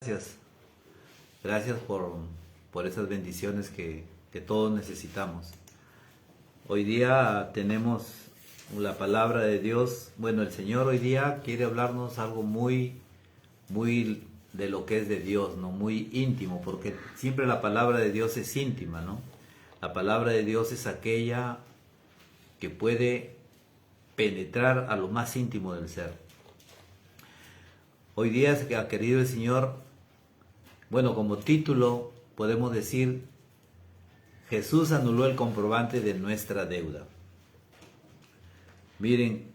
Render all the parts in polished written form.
Gracias, gracias por esas bendiciones que todos necesitamos. Hoy día tenemos la palabra de Dios. Bueno, el Señor hoy día quiere hablarnos algo muy de lo que es de Dios, ¿no? Muy íntimo, porque siempre la palabra de Dios es íntima, ¿no? La palabra de Dios es aquella que puede penetrar a lo más íntimo del ser. Hoy día ha querido el Señor, bueno, como título podemos decir: Jesús anuló el comprobante de nuestra deuda. Miren,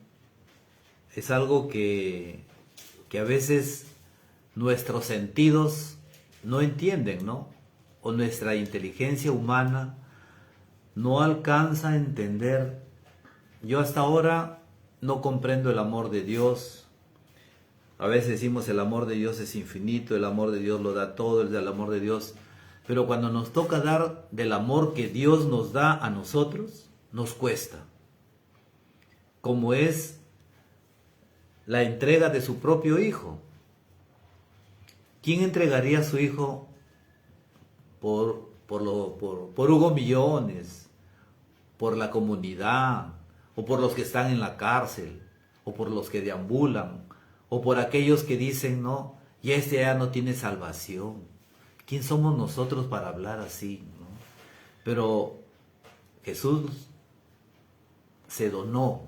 es algo que a veces nuestros sentidos no entienden, ¿no? O nuestra inteligencia humana no alcanza a entender. Yo hasta ahora no comprendo el amor de Dios. A veces decimos el amor de Dios es infinito, el amor de Dios lo da todo, el amor de Dios. Pero cuando nos toca dar del amor que Dios nos da a nosotros, nos cuesta. Como es la entrega de su propio Hijo. ¿Quién entregaría a su Hijo por Hugo Millones, por la comunidad, o por los que están en la cárcel, o por los que deambulan, o por aquellos que dicen, no, y este ya no tiene salvación? ¿Quién somos nosotros para hablar así, no? Pero Jesús se donó,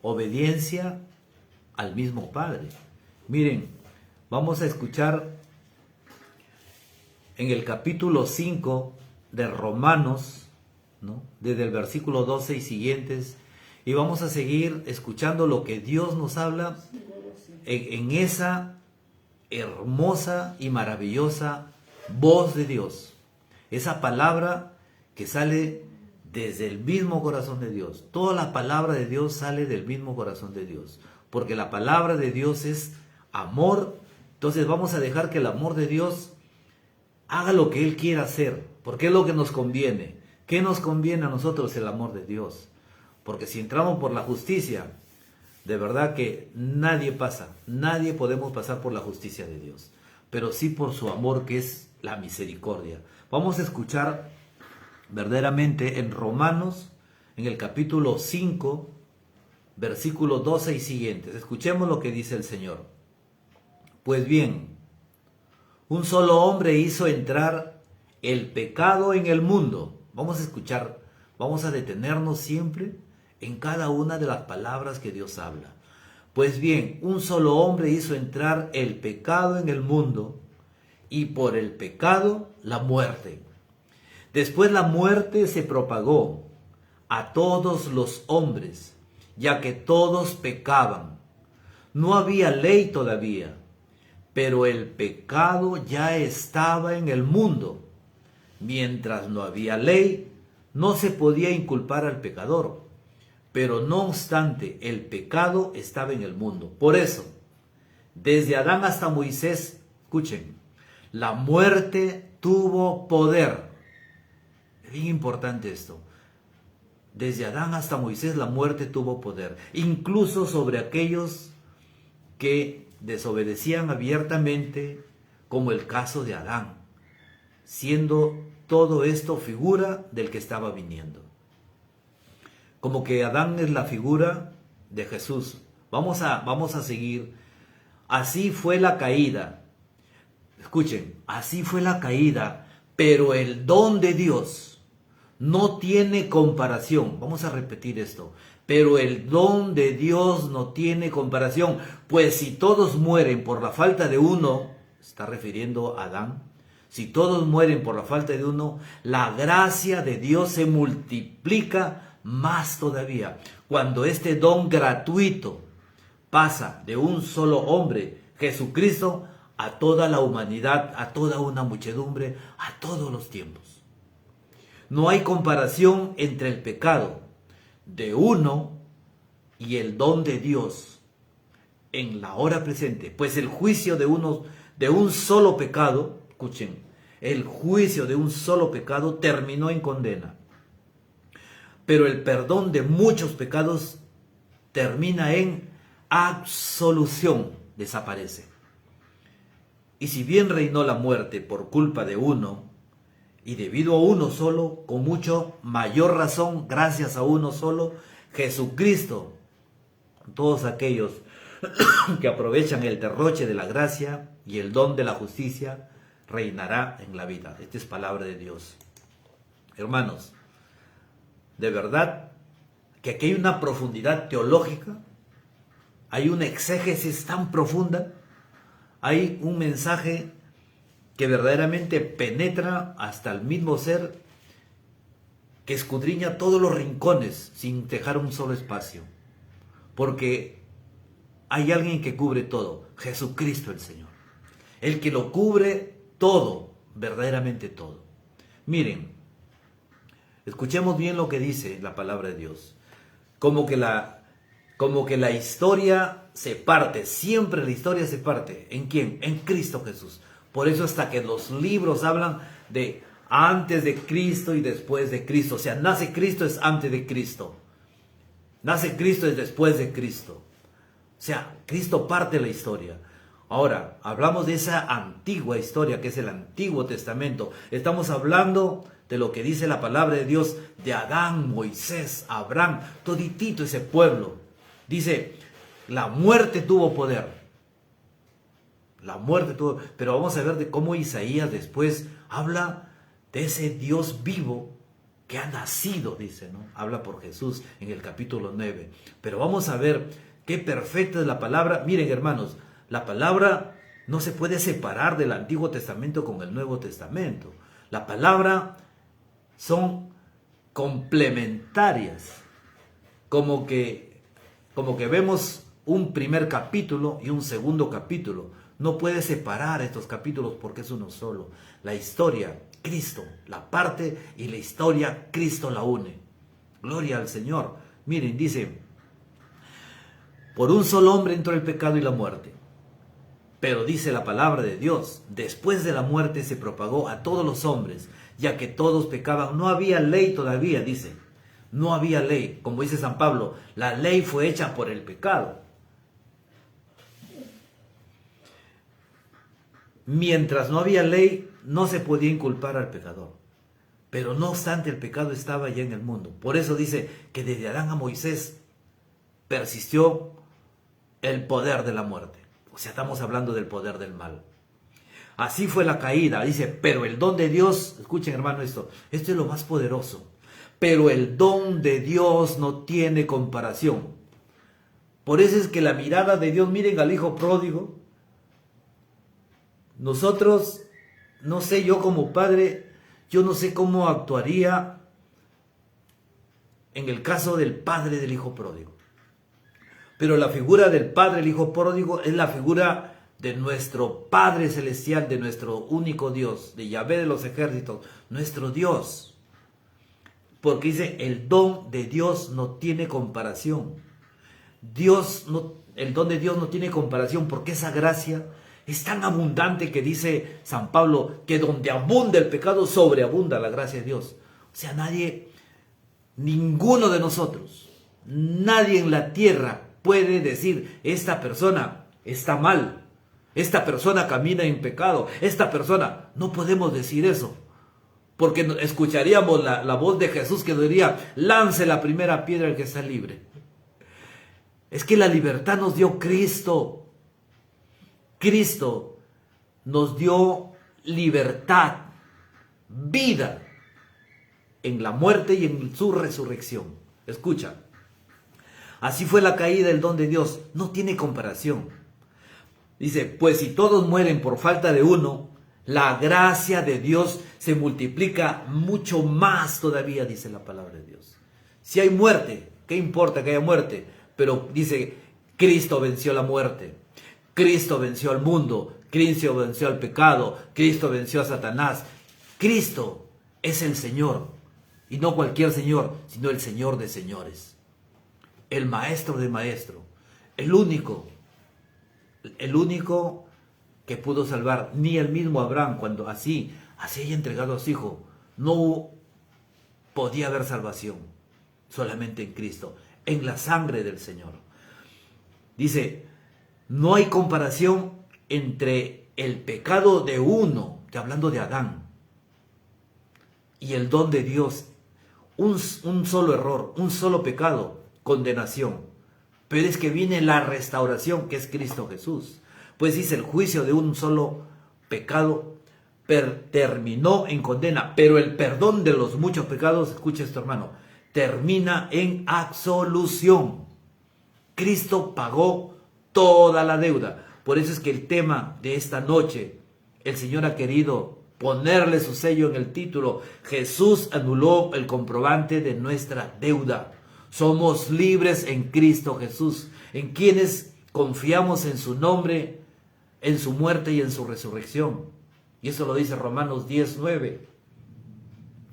obediencia al mismo Padre. Miren, vamos a escuchar en el capítulo 5 de Romanos, ¿no? Desde el versículo 12 y siguientes, y vamos a seguir escuchando lo que Dios nos habla en esa hermosa y maravillosa voz de Dios, esa palabra que sale desde el mismo corazón de Dios. Toda la palabra de Dios sale del mismo corazón de Dios, porque la palabra de Dios es amor. Entonces vamos a dejar que el amor de Dios haga lo que Él quiera hacer, porque es lo que nos conviene. ¿Qué nos conviene a nosotros? El amor de Dios. Porque si entramos por la justicia, de verdad que nadie podemos pasar por la justicia de Dios, pero sí por su amor, que es la misericordia. Vamos a escuchar verdaderamente en Romanos, en el capítulo 5, versículo 12 y siguientes. Escuchemos lo que dice el Señor. Pues bien, un solo hombre hizo entrar el pecado en el mundo. Vamos a escuchar, vamos a detenernos siempre en cada una de las palabras que Dios habla. Pues bien, un solo hombre hizo entrar el pecado en el mundo, y por el pecado la muerte. Después la muerte se propagó a todos los hombres, ya que todos pecaban. No había ley todavía, pero el pecado ya estaba en el mundo. Mientras no había ley, no se podía inculpar al pecador. Pero no obstante, el pecado estaba en el mundo. Por eso, desde Adán hasta Moisés, escuchen, la muerte tuvo poder. Es bien importante esto. Desde Adán hasta Moisés la muerte tuvo poder, incluso sobre aquellos que desobedecían abiertamente, como el caso de Adán, siendo todo esto figura del que estaba viniendo. Como que Adán es la figura de Jesús. Vamos a seguir. Así fue la caída. Escuchen, así fue la caída, pero el don de Dios no tiene comparación. Vamos a repetir esto. Pero el don de Dios no tiene comparación, pues si todos mueren por la falta de uno, está refiriendo a Adán, si todos mueren por la falta de uno, la gracia de Dios se multiplica más todavía. Cuando este don gratuito pasa de un solo hombre, Jesucristo, a toda la humanidad, a toda una muchedumbre, a todos los tiempos. No hay comparación entre el pecado de uno y el don de Dios en la hora presente, pues el juicio de un solo pecado, escuchen, el juicio de un solo pecado terminó en condena, pero el perdón de muchos pecados termina en absolución, desaparece. Y si bien reinó la muerte por culpa de uno, y debido a uno solo, con mucho mayor razón, gracias a uno solo, Jesucristo, todos aquellos que aprovechan el derroche de la gracia y el don de la justicia, reinará en la vida. Esta es palabra de Dios. Hermanos, de verdad que aquí hay una profundidad teológica, hay una exégesis tan profunda, hay un mensaje que verdaderamente penetra hasta el mismo ser, que escudriña todos los rincones sin dejar un solo espacio, porque hay alguien que cubre todo, Jesucristo el Señor, el que lo cubre todo, verdaderamente todo. Miren, escuchemos bien lo que dice la palabra de Dios. Como que la historia se parte, siempre la historia se parte. ¿En quién? En Cristo Jesús. Por eso hasta que los libros hablan de antes de Cristo y después de Cristo. O sea, nace Cristo es antes de Cristo. Nace Cristo es después de Cristo. O sea, Cristo parte la historia. Ahora, hablamos de esa antigua historia que es el Antiguo Testamento. Estamos hablando de lo que dice la palabra de Dios de Adán, Moisés, Abraham, toditito ese pueblo. Dice, la muerte tuvo poder. La muerte tuvo, pero vamos a ver de cómo Isaías después habla de ese Dios vivo que ha nacido, dice, ¿no? Habla por Jesús en el capítulo 9. Pero vamos a ver qué perfecta es la palabra. Miren, hermanos, la palabra no se puede separar del Antiguo Testamento con el Nuevo Testamento. La palabra son complementarias, como que vemos un primer capítulo y un segundo capítulo. No puede separar estos capítulos porque es uno solo. La historia, Cristo la parte y la historia, Cristo la une. Gloria al Señor. Miren, dice, por un solo hombre entró el pecado y la muerte. Pero dice la palabra de Dios, después de la muerte se propagó a todos los hombres, ya que todos pecaban. No había ley todavía, dice. No había ley. Como dice San Pablo, la ley fue hecha por el pecado. Mientras no había ley, no se podía inculpar al pecador. Pero no obstante, el pecado estaba ya en el mundo. Por eso dice que desde Adán a Moisés persistió el poder de la muerte. O sea, estamos hablando del poder del mal. Así fue la caída. Dice, pero el don de Dios, escuchen hermano esto es lo más poderoso. Pero el don de Dios no tiene comparación. Por eso es que la mirada de Dios, miren al hijo pródigo. Nosotros, no sé, yo como padre, yo no sé cómo actuaría en el caso del padre del hijo pródigo. Pero la figura del padre del hijo pródigo es la figura de nuestro Padre Celestial, de nuestro único Dios, de Yahvé de los ejércitos, nuestro Dios. Porque dice, el don de Dios no tiene comparación. El don de Dios no tiene comparación porque esa gracia es tan abundante que dice San Pablo que donde abunda el pecado, sobreabunda la gracia de Dios. O sea, ninguno de nosotros, nadie en la tierra puede decir, esta persona está mal, esta persona camina en pecado, esta persona, no podemos decir eso. Porque escucharíamos la voz de Jesús que diría, lance la primera piedra el que está libre. Es que la libertad nos dio Cristo. Cristo nos dio libertad, vida, en la muerte y en su resurrección. Escucha, así fue la caída del don de Dios, no tiene comparación. Dice, pues si todos mueren por falta de uno, la gracia de Dios se multiplica mucho más todavía, dice la palabra de Dios. Si hay muerte, ¿qué importa que haya muerte? Pero dice, Cristo venció la muerte. Cristo venció al mundo, Cristo venció al pecado, Cristo venció a Satanás. Cristo es el Señor, y no cualquier Señor, sino el Señor de señores, el Maestro de maestros, el único que pudo salvar. Ni el mismo Abraham, cuando así haya entregado a su hijo, no podía haber salvación, solamente en Cristo, en la sangre del Señor. Dice, no hay comparación entre el pecado de uno, te hablando de Adán, y el don de Dios, un solo error, un solo pecado, condenación. Pero es que viene la restauración, que es Cristo Jesús. Pues dice, el juicio de un solo pecado terminó en condena, pero el perdón de los muchos pecados, escucha esto, hermano, termina en absolución. Cristo pagó toda la deuda. Por eso es que el tema de esta noche, el Señor ha querido ponerle su sello en el título. Jesús anuló el comprobante de nuestra deuda. Somos libres en Cristo Jesús, en quienes confiamos en su nombre, en su muerte y en su resurrección. Y eso lo dice Romanos 10:9.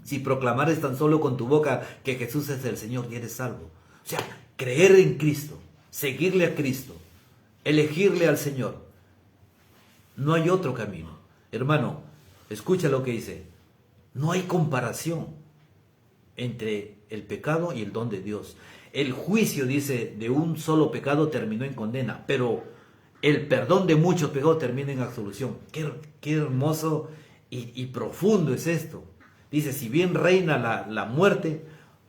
Si proclamares tan solo con tu boca que Jesús es el Señor y eres salvo. O sea, creer en Cristo, seguirle a Cristo, elegirle al Señor. No hay otro camino. Hermano, escucha lo que dice. No hay comparación entre el pecado y el don de Dios. El juicio, dice, de un solo pecado terminó en condena, pero el perdón de muchos pecados termina en absolución. Qué hermoso y profundo es esto. Dice, si bien reina la muerte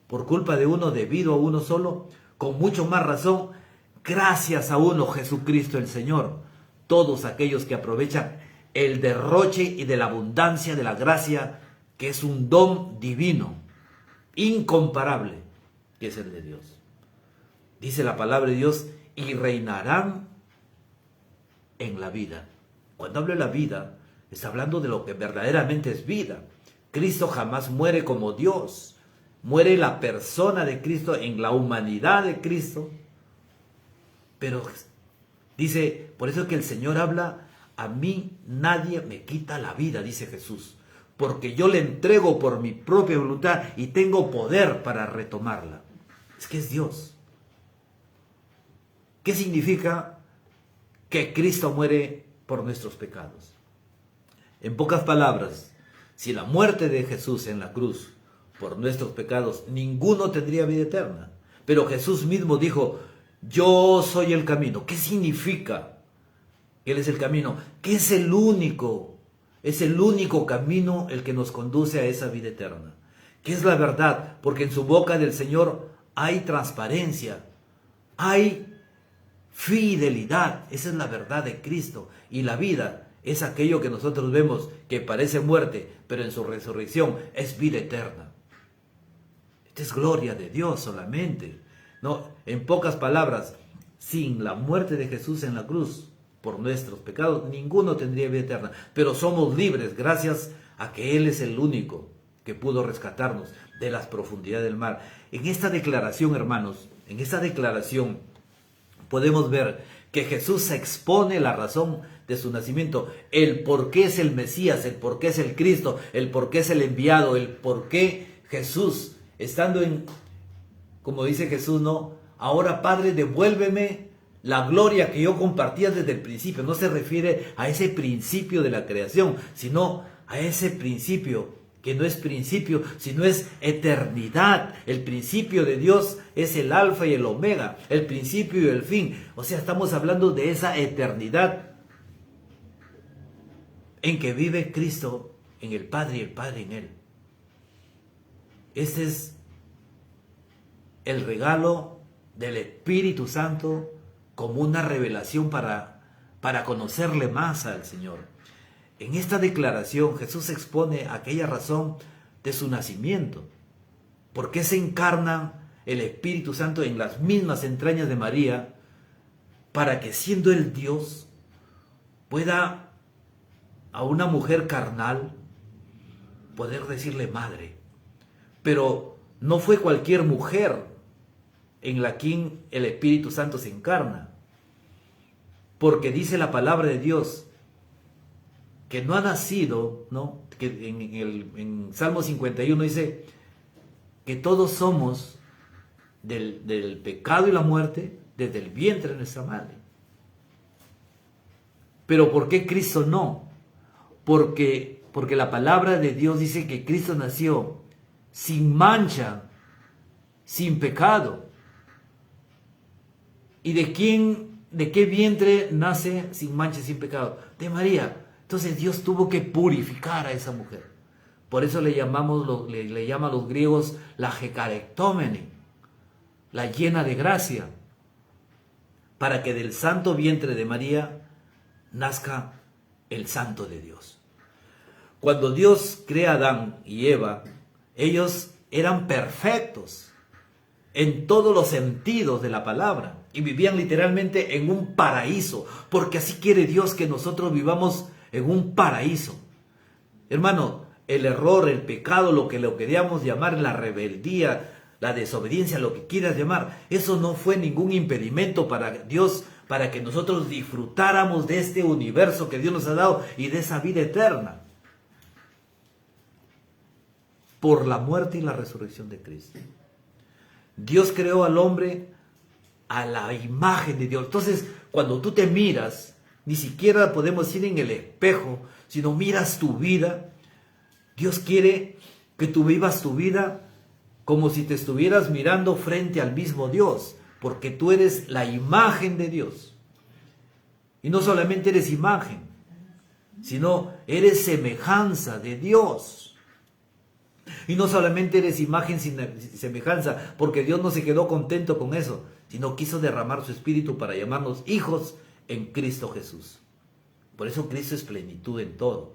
por culpa de uno, debido a uno solo, con mucho más razón, gracias a uno, Jesucristo el Señor, todos aquellos que aprovechan el derroche y de la abundancia de la gracia, que es un don divino, incomparable, que es el de Dios. Dice la palabra de Dios, y reinarán en la vida. Cuando hablo de la vida, está hablando de lo que verdaderamente es vida. Cristo jamás muere como Dios. Muere la persona de Cristo en la humanidad de Cristo. Pero dice, por eso es que el Señor habla, a mí nadie me quita la vida, dice Jesús, porque yo le entrego por mi propia voluntad y tengo poder para retomarla. Es que es Dios. ¿Qué significa que Cristo muere por nuestros pecados? En pocas palabras, si la muerte de Jesús en la cruz por nuestros pecados, ninguno tendría vida eterna. Pero Jesús mismo dijo, yo soy el camino. ¿Qué significa? Él es el camino, que es el único camino el que nos conduce a esa vida eterna. Que es la verdad, porque en su boca del Señor hay transparencia, hay fidelidad. Esa es la verdad de Cristo. Y la vida es aquello que nosotros vemos que parece muerte, pero en su resurrección es vida eterna. Esta es gloria de Dios solamente. No, en pocas palabras, sin la muerte de Jesús en la cruz por nuestros pecados, ninguno tendría vida eterna. Pero somos libres gracias a que Él es el único que pudo rescatarnos de las profundidades del mar. En esta declaración, hermanos, en esta declaración podemos ver que Jesús expone la razón de su nacimiento, el por qué es el Mesías, el por qué es el Cristo, el por qué es el enviado, el por qué Jesús, estando en, como dice Jesús, no, ahora Padre, devuélveme la gloria que yo compartía desde el principio. No se refiere a ese principio de la creación, sino a ese principio que no es principio, sino es eternidad. El principio de Dios es el alfa y el omega, el principio y el fin. O sea, estamos hablando de esa eternidad en que vive Cristo en el Padre y el Padre en Él. Este es el regalo del Espíritu Santo como una revelación para conocerle más al Señor. En esta declaración Jesús expone aquella razón de su nacimiento. ¿Por qué se encarna el Espíritu Santo en las mismas entrañas de María? Para que siendo Él Dios, pueda a una mujer carnal poder decirle madre. Pero no fue cualquier mujer en la que el Espíritu Santo se encarna. Porque dice la palabra de Dios que no ha nacido, ¿no? Que en Salmo 51 dice que todos somos del pecado y la muerte desde el vientre de nuestra madre. Pero ¿por qué Cristo no? Porque la palabra de Dios dice que Cristo nació sin mancha, sin pecado. ¿Y de qué vientre nace sin mancha, sin pecado? De María. Entonces Dios tuvo que purificar a esa mujer. Por eso le llaman los griegos la Hecarectómene, la llena de gracia, para que del santo vientre de María nazca el santo de Dios. Cuando Dios crea a Adán y Eva, ellos eran perfectos en todos los sentidos de la palabra y vivían literalmente en un paraíso, porque así quiere Dios que nosotros vivamos en un paraíso. Hermano, el error, el pecado, lo que queríamos llamar la rebeldía, la desobediencia, lo que quieras llamar, eso no fue ningún impedimento para Dios, para que nosotros disfrutáramos de este universo que Dios nos ha dado y de esa vida eterna, por la muerte y la resurrección de Cristo. Dios creó al hombre a la imagen de Dios. Entonces, cuando tú te miras, ni siquiera podemos ir en el espejo, sino miras tu vida. Dios quiere que tú vivas tu vida como si te estuvieras mirando frente al mismo Dios, porque tú eres la imagen de Dios. Y no solamente eres imagen, sino eres semejanza de Dios. Y no solamente eres imagen sin semejanza, porque Dios no se quedó contento con eso, sino quiso derramar su espíritu para llamarnos hijos en Cristo Jesús. Por eso Cristo es plenitud en todo.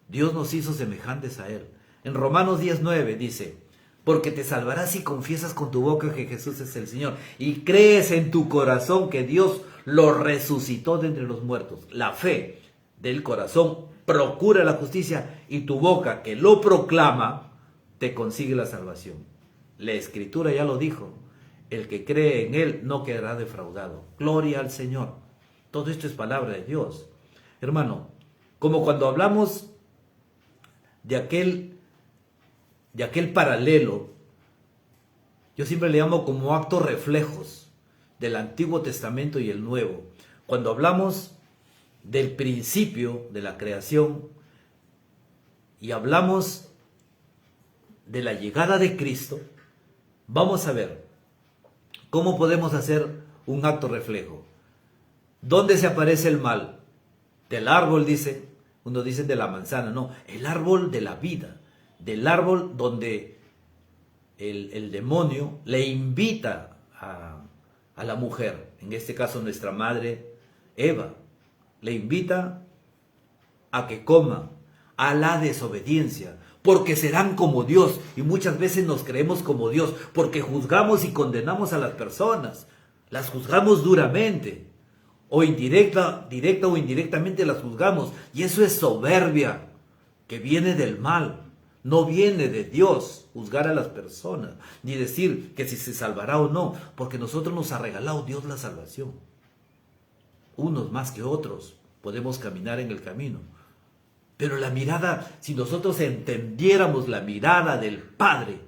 Dios nos hizo semejantes a Él. En Romanos 10:9 dice: porque te salvarás si confiesas con tu boca que Jesús es el Señor y crees en tu corazón que Dios lo resucitó de entre los muertos. La fe del corazón procura la justicia y tu boca que lo proclama te consigue la salvación. La Escritura ya lo dijo: el que cree en Él no quedará defraudado. Gloria al Señor. Todo esto es palabra de Dios. Hermano, como cuando hablamos de aquel paralelo, yo siempre le llamo como actos reflejos del Antiguo Testamento y el Nuevo. Cuando hablamos del principio de la creación y hablamos de la llegada de Cristo, vamos a ver cómo podemos hacer un acto reflejo. ¿Dónde se aparece el mal? Del árbol, dice. Unos dicen de la manzana, no, el árbol de la vida, del árbol donde el demonio le invita a la mujer, en este caso nuestra madre Eva, le invita a que coma, a la desobediencia, porque serán como Dios, y muchas veces nos creemos como Dios, porque juzgamos y condenamos a las personas, las juzgamos duramente, o directa o indirectamente las juzgamos, y eso es soberbia, que viene del mal, no viene de Dios juzgar a las personas, ni decir que si se salvará o no, porque nosotros nos ha regalado Dios la salvación, unos más que otros, podemos caminar en el camino, pero la mirada, si nosotros entendiéramos la mirada del Padre,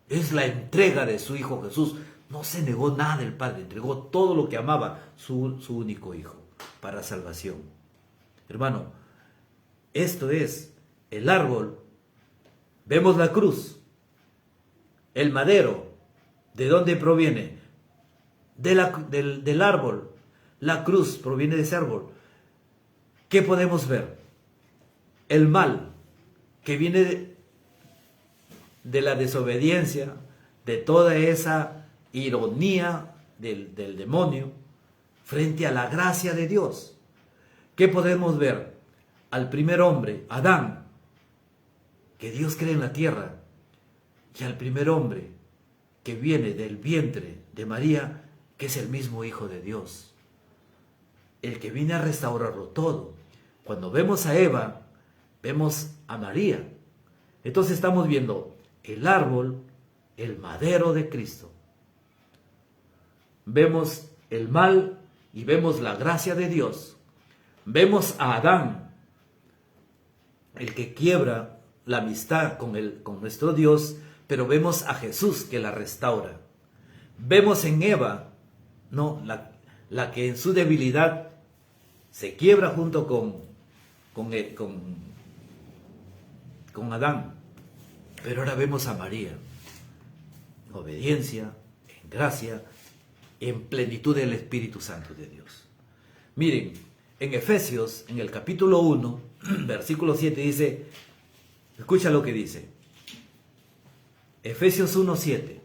es la entrega de su Hijo Jesús. No se negó nada el Padre, entregó todo lo que amaba, su único Hijo, para salvación. Hermano, esto es el árbol. Vemos la cruz, el madero. ¿De dónde proviene? Del árbol. La cruz proviene de ese árbol. ¿Qué podemos ver? El mal, que viene de la desobediencia, de toda esa ironía del demonio frente a la gracia de Dios. ¿Qué podemos ver? Al primer hombre, Adán, que Dios crea en la tierra, y al primer hombre que viene del vientre de María, que es el mismo Hijo de Dios, el que viene a restaurarlo todo. Cuando vemos a Eva, vemos a María. Entonces estamos viendo el árbol, el madero de Cristo. Vemos el mal y vemos la gracia de Dios. Vemos a Adán, el que quiebra la amistad con nuestro Dios, pero vemos a Jesús que la restaura. Vemos en Eva, no, la que en su debilidad se quiebra junto con Adán. Pero ahora vemos a María, en obediencia, en gracia, en plenitud del Espíritu Santo de Dios. Miren, En Efesios, en el capítulo 1, versículo 7 dice, escucha lo que dice. Efesios 1:7.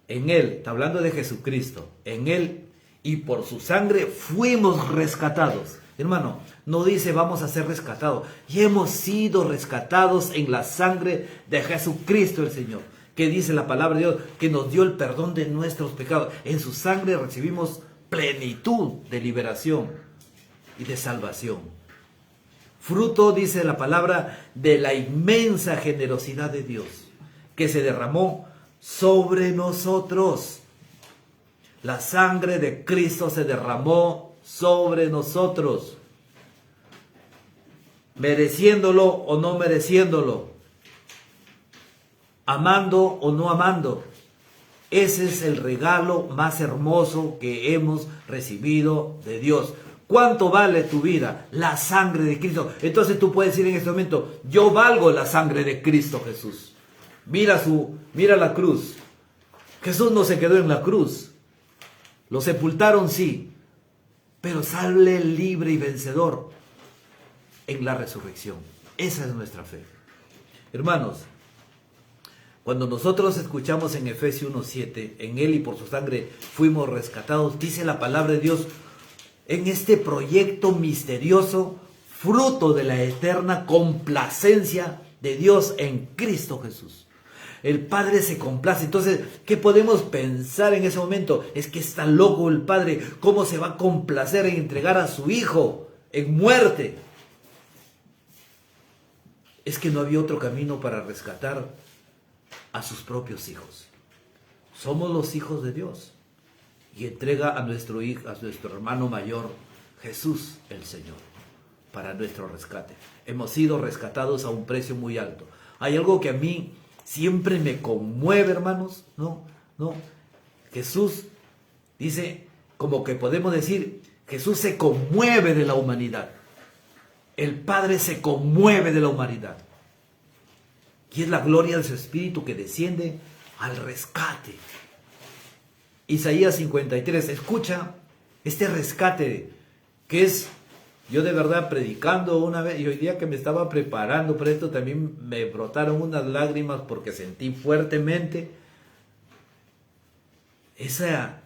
En Él, está hablando de Jesucristo, en Él y por su sangre fuimos rescatados. Hermano, no dice vamos a ser rescatados. Y hemos sido rescatados en la sangre de Jesucristo el Señor. Que dice la palabra de Dios, que nos dio el perdón de nuestros pecados. En su sangre recibimos plenitud de liberación y de salvación. Fruto, dice la palabra, de la inmensa generosidad de Dios, que se derramó sobre nosotros. La sangre de Cristo se derramó sobre nosotros, mereciéndolo o no mereciéndolo, amando o no amando. Ese es el regalo más hermoso que hemos recibido de Dios. ¿Cuánto vale tu vida? La sangre de Cristo. Entonces tú puedes decir en este momento, yo valgo la sangre de Cristo Jesús. Mira la cruz. Jesús no se quedó en la cruz. Lo sepultaron, sí, pero sale libre y vencedor en la resurrección. Esa es nuestra fe. Hermanos, cuando nosotros escuchamos en Efesios 1:7, en Él y por su sangre fuimos rescatados, dice la palabra de Dios, en este proyecto misterioso, fruto de la eterna complacencia de Dios en Cristo Jesús. El Padre se complace. Entonces, ¿qué podemos pensar en ese momento? Es que está loco el Padre. ¿Cómo se va a complacer en entregar a su Hijo en muerte? Es que no había otro camino para rescatar a sus propios hijos. Somos los hijos de Dios. Y entrega a nuestro hijo, a nuestro hermano mayor, Jesús el Señor, para nuestro rescate. Hemos sido rescatados a un precio muy alto. Hay algo que a mí siempre me conmueve, hermanos. No. Jesús dice, como que podemos decir, Jesús se conmueve de la humanidad. El Padre se conmueve de la humanidad. Y es la gloria de su Espíritu que desciende al rescate. Isaías 53, escucha este rescate que es, yo de verdad predicando una vez, y hoy día que me estaba preparando para esto también me brotaron unas lágrimas porque sentí fuertemente esa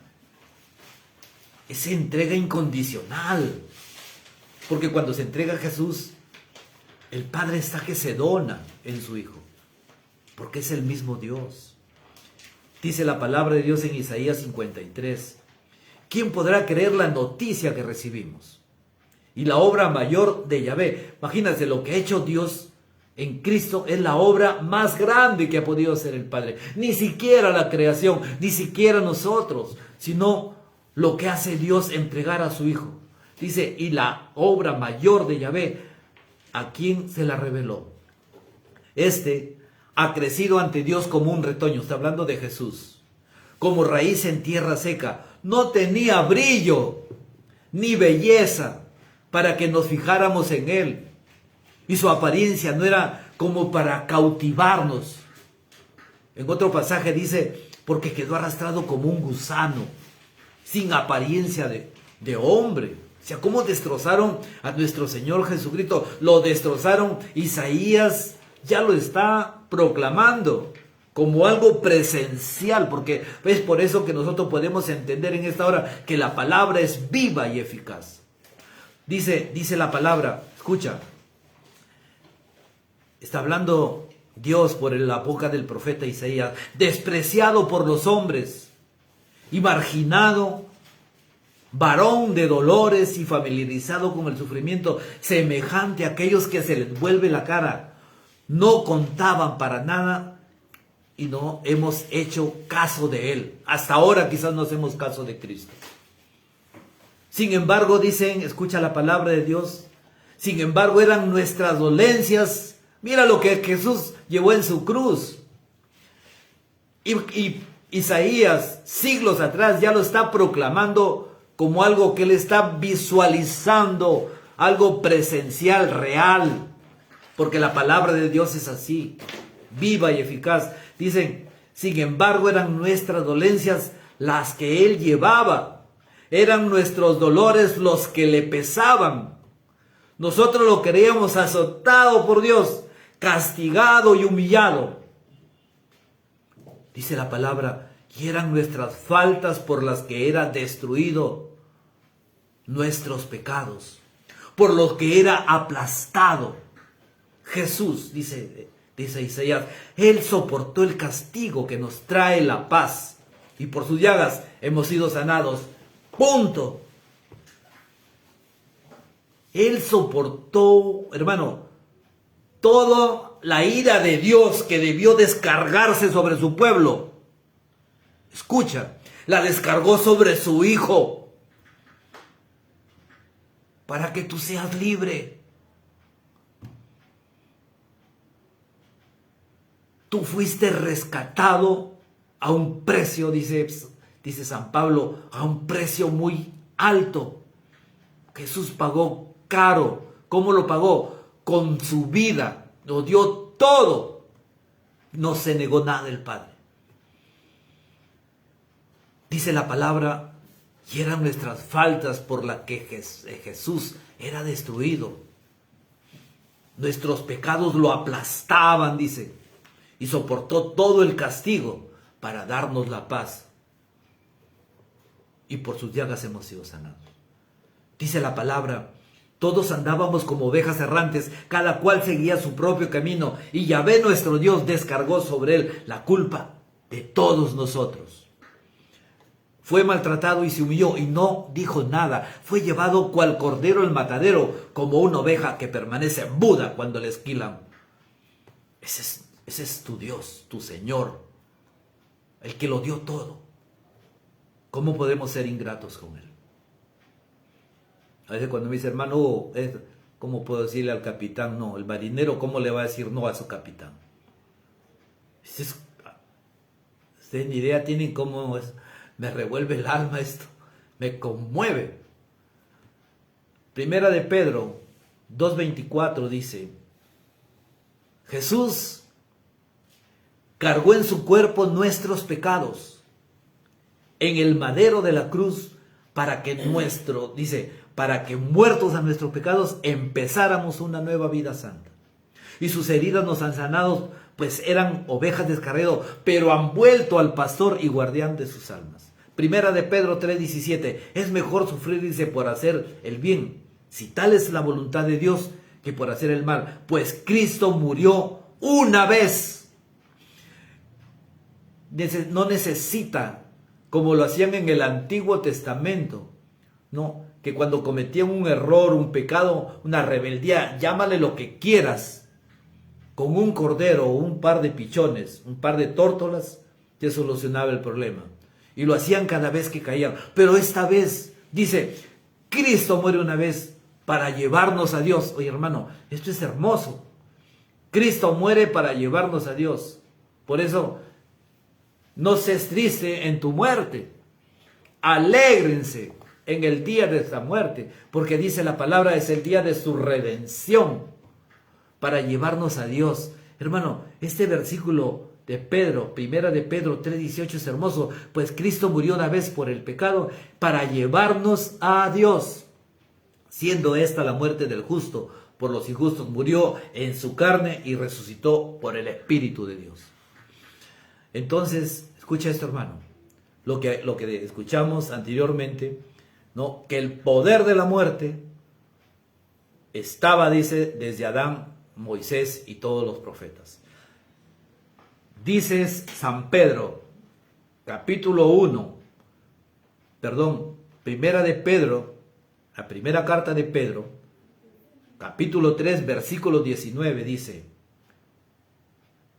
entrega incondicional. Porque cuando se entrega a Jesús, el Padre está que se dona en su Hijo, porque es el mismo Dios. Dice la palabra de Dios en Isaías 53, ¿quién podrá creer la noticia que recibimos? Y la obra mayor de Yahvé. Imagínense, lo que ha hecho Dios en Cristo es la obra más grande que ha podido hacer el Padre. Ni siquiera la creación, ni siquiera nosotros, sino lo que hace Dios entregar a su Hijo. Dice, y la obra mayor de Yahvé, ¿a quién se la reveló? Ha crecido ante Dios como un retoño, está hablando de Jesús, como raíz en tierra seca. No tenía brillo ni belleza para que nos fijáramos en Él. Y su apariencia no era como para cautivarnos. En otro pasaje dice, porque quedó arrastrado como un gusano, sin apariencia de hombre. O sea, ¿cómo destrozaron a nuestro Señor Jesucristo? Lo destrozaron. Isaías ya lo está proclamando como algo presencial, porque es por eso que nosotros podemos entender en esta hora que la palabra es viva y eficaz. Dice la palabra, escucha, está hablando Dios por la boca del profeta Isaías, despreciado por los hombres y marginado, varón de dolores y familiarizado con el sufrimiento, semejante a aquellos que se les vuelve la cara. No contaban para nada y no hemos hecho caso de Él. Hasta ahora quizás no hacemos caso de Cristo. Sin embargo, dicen, escucha la palabra de Dios, sin embargo eran nuestras dolencias. Mira lo que Jesús llevó en su cruz. Y Isaías, siglos atrás, ya lo está proclamando como algo que él está visualizando, algo presencial, real. Porque la palabra de Dios es así, viva y eficaz. Dicen, sin embargo, eran nuestras dolencias las que Él llevaba. Eran nuestros dolores los que le pesaban. Nosotros lo creíamos azotado por Dios, castigado y humillado. Dice la palabra, y eran nuestras faltas por las que era destruido, nuestros pecados, por los que era aplastado. Jesús, dice Isaías, Él soportó el castigo que nos trae la paz, y por sus llagas hemos sido sanados. Punto. Él soportó, hermano, toda la ira de Dios que debió descargarse sobre su pueblo. Escucha, la descargó sobre su Hijo para que tú seas libre. Tú fuiste rescatado a un precio, dice San Pablo, a un precio muy alto. Jesús pagó caro. ¿Cómo lo pagó? Con su vida. Lo dio todo. No se negó nada del Padre. Dice la palabra, y eran nuestras faltas por las que Jesús era destruido. Nuestros pecados lo aplastaban, dice, y soportó todo el castigo para darnos la paz. Y por sus llagas hemos sido sanados. Dice la palabra, todos andábamos como ovejas errantes, cada cual seguía su propio camino, y Yahvé nuestro Dios descargó sobre él la culpa de todos nosotros. Fue maltratado y se humilló y no dijo nada. Fue llevado cual cordero al matadero, como una oveja que permanece muda cuando le esquilan. Ese es tu Dios, tu Señor, el que lo dio todo. ¿Cómo podemos ser ingratos con Él? A veces cuando me dice, hermano, ¿cómo puedo decirle al capitán no? El marinero, ¿cómo le va a decir no a su capitán? Ustedes ni idea tienen cómo es. Me revuelve el alma esto, me conmueve. Primera de Pedro 2:24 dice, Jesús cargó en su cuerpo nuestros pecados en el madero de la cruz para que para que muertos a nuestros pecados empezáramos una nueva vida santa. Y sus heridas nos han sanado, pues eran ovejas descarriadas, pero han vuelto al pastor y guardián de sus almas. Primera de Pedro 3:17, es mejor sufrir, dice, por hacer el bien, si tal es la voluntad de Dios, que por hacer el mal, pues Cristo murió una vez. No necesita, como lo hacían en el Antiguo Testamento, ¿no? Que cuando cometían un error, un pecado, una rebeldía, llámale lo que quieras, con un cordero o un par de pichones, un par de tórtolas, te solucionaba el problema. Y lo hacían cada vez que caían. Pero esta vez, dice, Cristo muere una vez para llevarnos a Dios. Oye, hermano, esto es hermoso. Cristo muere para llevarnos a Dios. Por eso, no seas triste en tu muerte. Alégrense en el día de esta muerte. Porque dice la palabra, es el día de su redención. Para llevarnos a Dios. Hermano, este versículo de Pedro, primera de Pedro 3:18 es hermoso, pues Cristo murió una vez por el pecado para llevarnos a Dios, siendo esta la muerte del justo por los injustos, murió en su carne y resucitó por el Espíritu de Dios. Entonces, escucha esto, hermano, lo que escuchamos anteriormente, ¿no? Que el poder de la muerte estaba, dice, desde Adán, Moisés y todos los profetas. Dices San Pedro, primera de Pedro, la primera carta de Pedro, capítulo 3, versículo 19, dice,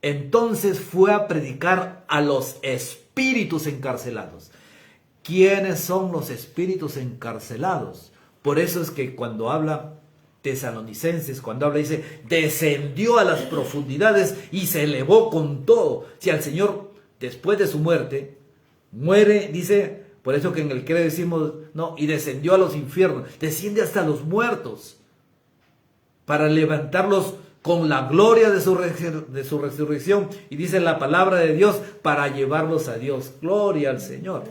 entonces fue a predicar a los espíritus encarcelados. ¿Quiénes son los espíritus encarcelados? Por eso es que cuando habla Tesalonicenses, cuando habla, dice, descendió a las profundidades y se elevó con todo. Si al Señor, después de su muerte, muere, dice, por eso que en el credo decimos, no, y descendió a los infiernos, desciende hasta los muertos, para levantarlos con la gloria de su resurrección, y dice la palabra de Dios, para llevarlos a Dios. Gloria al Señor.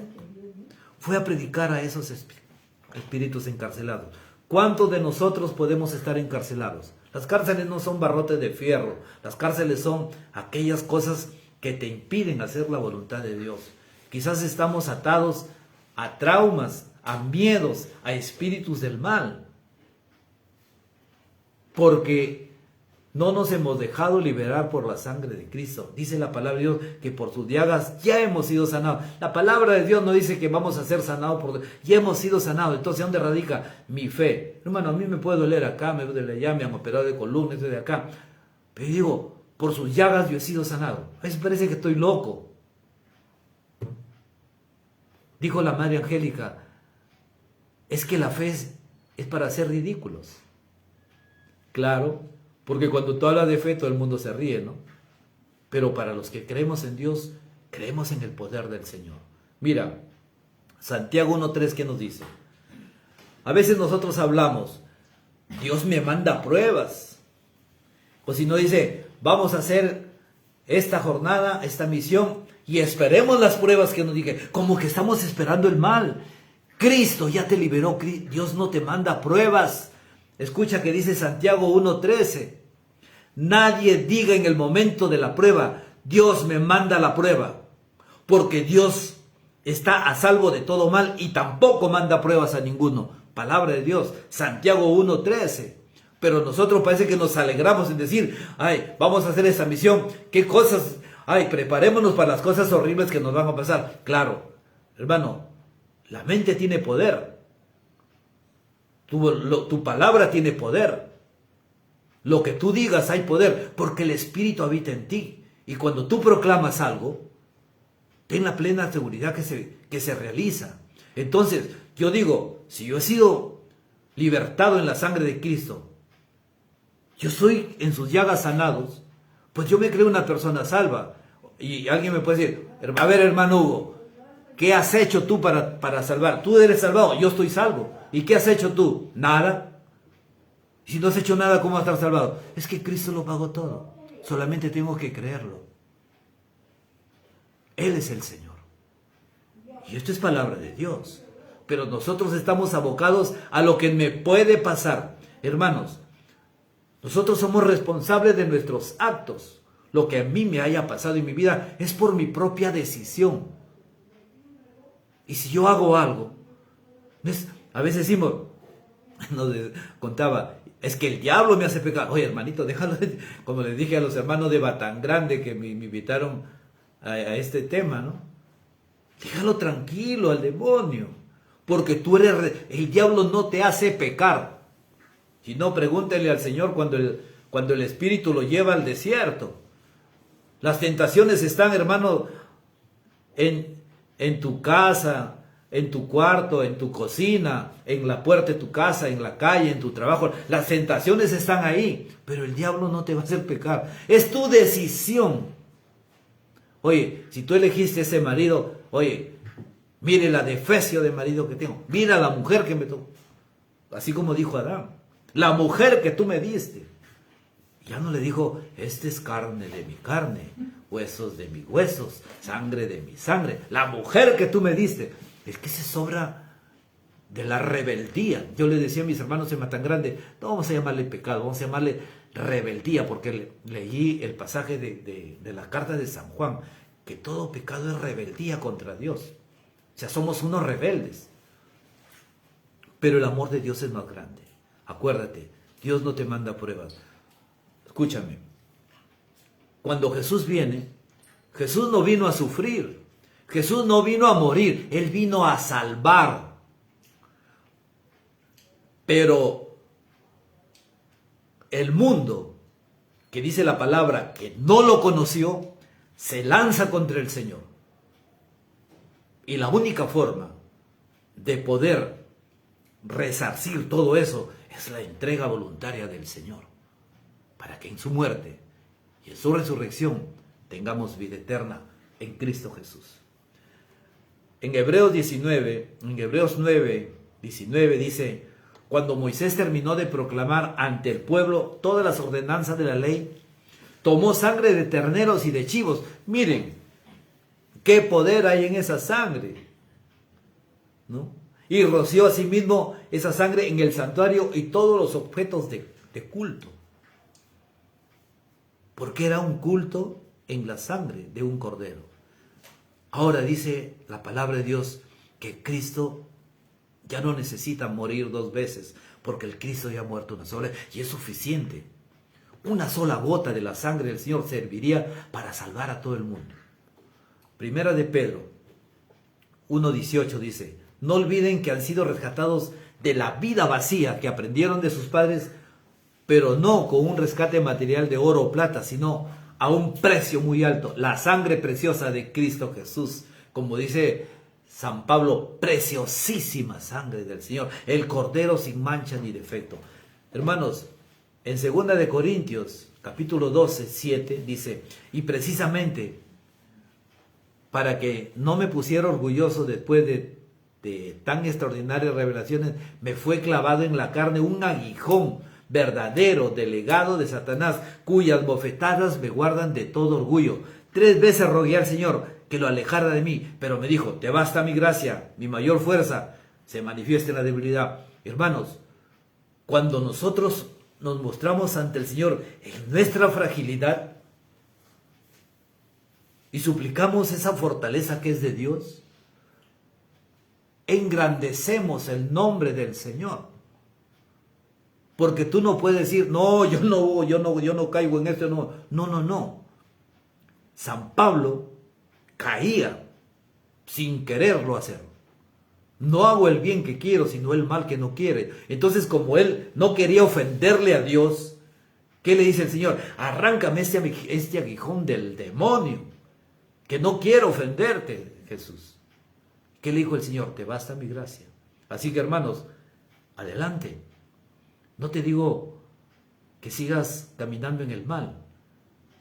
Fue a predicar a esos espíritus encarcelados. ¿Cuántos de nosotros podemos estar encarcelados? Las cárceles no son barrotes de fierro. Las cárceles son aquellas cosas que te impiden hacer la voluntad de Dios. Quizás estamos atados a traumas, a miedos, a espíritus del mal. Porque no nos hemos dejado liberar por la sangre de Cristo. Dice la palabra de Dios que por sus llagas ya hemos sido sanados. La palabra de Dios no dice que vamos a ser sanados, ya hemos sido sanados. Entonces, ¿dónde radica mi fe? Hermano, a mí me puede doler acá, me duele allá, me han operado de columna, estoy de acá. Pero digo, por sus llagas yo he sido sanado. A veces parece que estoy loco. Dijo la Madre Angélica, es que la fe es para hacer ridículos. Claro, porque cuando tú hablas de fe todo el mundo se ríe, ¿no? Pero para los que creemos en Dios, creemos en el poder del Señor. Mira, Santiago 1:3, ¿qué nos dice? A veces nosotros hablamos, Dios me manda pruebas. O si no dice, vamos a hacer esta jornada, esta misión, y esperemos las pruebas que nos dije, como que estamos esperando el mal. Cristo ya te liberó, Dios no te manda pruebas. Escucha que dice Santiago 1:13. Nadie diga en el momento de la prueba, Dios me manda la prueba, porque Dios está a salvo de todo mal y tampoco manda pruebas a ninguno. Palabra de Dios, Santiago 1:13. Pero nosotros parece que nos alegramos en decir, ay, vamos a hacer esta misión, qué cosas, ay, preparémonos para las cosas horribles que nos van a pasar. Claro, hermano, la mente tiene poder. Tu palabra tiene poder. Lo que tú digas hay poder, porque el Espíritu habita en ti. Y cuando tú proclamas algo, ten la plena seguridad que se realiza. Entonces, yo digo, si yo he sido libertado en la sangre de Cristo, yo soy en sus llagas sanados, pues yo me creo una persona salva. Y alguien me puede decir, a ver, hermano Hugo, ¿qué has hecho tú para salvar? Tú eres salvado, yo estoy salvo. ¿Y qué has hecho tú? Nada. Si no has hecho nada, ¿cómo vas a estar salvado? Es que Cristo lo pagó todo. Solamente tengo que creerlo. Él es el Señor. Y esto es palabra de Dios. Pero nosotros estamos abocados a lo que me puede pasar. Hermanos, nosotros somos responsables de nuestros actos. Lo que a mí me haya pasado en mi vida es por mi propia decisión. Y si yo hago algo, a veces decimos, nos contaba, es que el diablo me hace pecar. Oye, hermanito, déjalo, como les dije a los hermanos de Batán Grande que me invitaron a este tema, ¿no? Déjalo tranquilo al demonio, porque el diablo no te hace pecar. Si no, pregúntele al Señor cuando el Espíritu lo lleva al desierto. Las tentaciones están, hermano, en tu casa, en tu cuarto, en tu cocina, en la puerta de tu casa, en la calle, en tu trabajo. Las tentaciones están ahí, pero el diablo no te va a hacer pecar. Es tu decisión. Oye, si tú elegiste ese marido, oye, mire la defecio de marido que tengo. Mira la mujer que me tocó. Así como dijo Adán. La mujer que tú me diste. Ya no le dijo, este es carne de mi carne, huesos de mis huesos, sangre de mi sangre. La mujer que tú me diste. Es que se sobra de la rebeldía. Yo le decía a mis hermanos en Matán Grande, no vamos a llamarle pecado, vamos a llamarle rebeldía, porque leí el pasaje de la carta de San Juan, que todo pecado es rebeldía contra Dios. O sea, somos unos rebeldes. Pero el amor de Dios es más grande. Acuérdate, Dios no te manda pruebas. Escúchame, cuando Jesús viene, Jesús no vino a sufrir. Jesús no vino a morir, Él vino a salvar. Pero el mundo, que dice la palabra, que no lo conoció, se lanza contra el Señor. Y la única forma de poder resarcir todo eso es la entrega voluntaria del Señor, para que en su muerte y en su resurrección tengamos vida eterna en Cristo Jesús. En Hebreos 9, 19 dice, cuando Moisés terminó de proclamar ante el pueblo todas las ordenanzas de la ley, tomó sangre de terneros y de chivos. Miren, qué poder hay en esa sangre. ¿no? Y roció asimismo esa sangre en el santuario y todos los objetos de culto. Porque era un culto en la sangre de un cordero. Ahora dice la palabra de Dios que Cristo ya no necesita morir 2 veces, porque el Cristo ya ha muerto una sola y es suficiente. Una sola gota de la sangre del Señor serviría para salvar a todo el mundo. Primera de Pedro 1:18 dice: no olviden que han sido rescatados de la vida vacía que aprendieron de sus padres, pero no con un rescate material de oro o plata, sino a un precio muy alto, la sangre preciosa de Cristo Jesús. Como dice San Pablo, preciosísima sangre del Señor, el Cordero sin mancha ni defecto. Hermanos, en 2 de Corintios, capítulo 12, 7, dice: y precisamente para que no me pusiera orgulloso después de tan extraordinarias revelaciones, me fue clavado en la carne un aguijón verdadero, delegado de Satanás, cuyas bofetadas me guardan de todo orgullo. 3 veces rogué al Señor que lo alejara de mí, pero me dijo: te basta mi gracia, mi mayor fuerza se manifiesta en la debilidad. Hermanos, cuando nosotros nos mostramos ante el Señor en nuestra fragilidad y suplicamos esa fortaleza que es de Dios, engrandecemos el nombre del Señor. Porque tú no puedes decir: no, yo no caigo en esto. No. San Pablo caía sin quererlo hacer. No hago el bien que quiero, sino el mal que no quiere. Entonces, como él no quería ofenderle a Dios, ¿qué le dice el Señor? Arráncame este aguijón del demonio, que no quiero ofenderte, Jesús. ¿Qué le dijo el Señor? Te basta mi gracia. Así que, hermanos, adelante. No te digo que sigas caminando en el mal,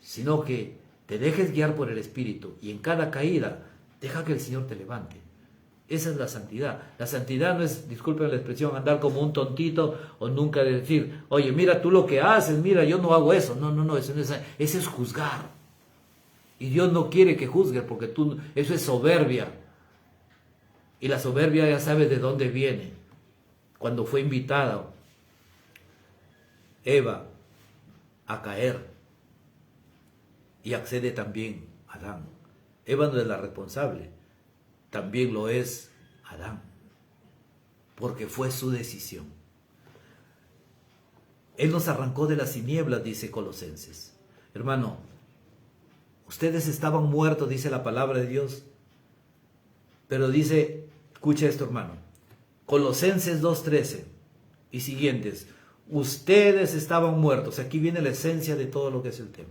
sino que te dejes guiar por el Espíritu y en cada caída deja que el Señor te levante. Esa es la santidad. La santidad no es, disculpen la expresión, andar como un tontito o nunca decir: oye, mira tú lo que haces, mira, yo no hago eso. No, eso es juzgar. Y Dios no quiere que juzgues, porque eso es soberbia. Y la soberbia ya sabes de dónde viene. Cuando fue invitada Eva a caer, y accede también Adán. Eva no es la responsable, también lo es Adán, porque fue su decisión. Él nos arrancó de las tinieblas, dice Colosenses. Hermano, ustedes estaban muertos, dice la palabra de Dios, pero dice, escucha esto, hermano, Colosenses 2:13 y siguientes: ustedes estaban muertos. Aquí viene la esencia de todo lo que es el tema.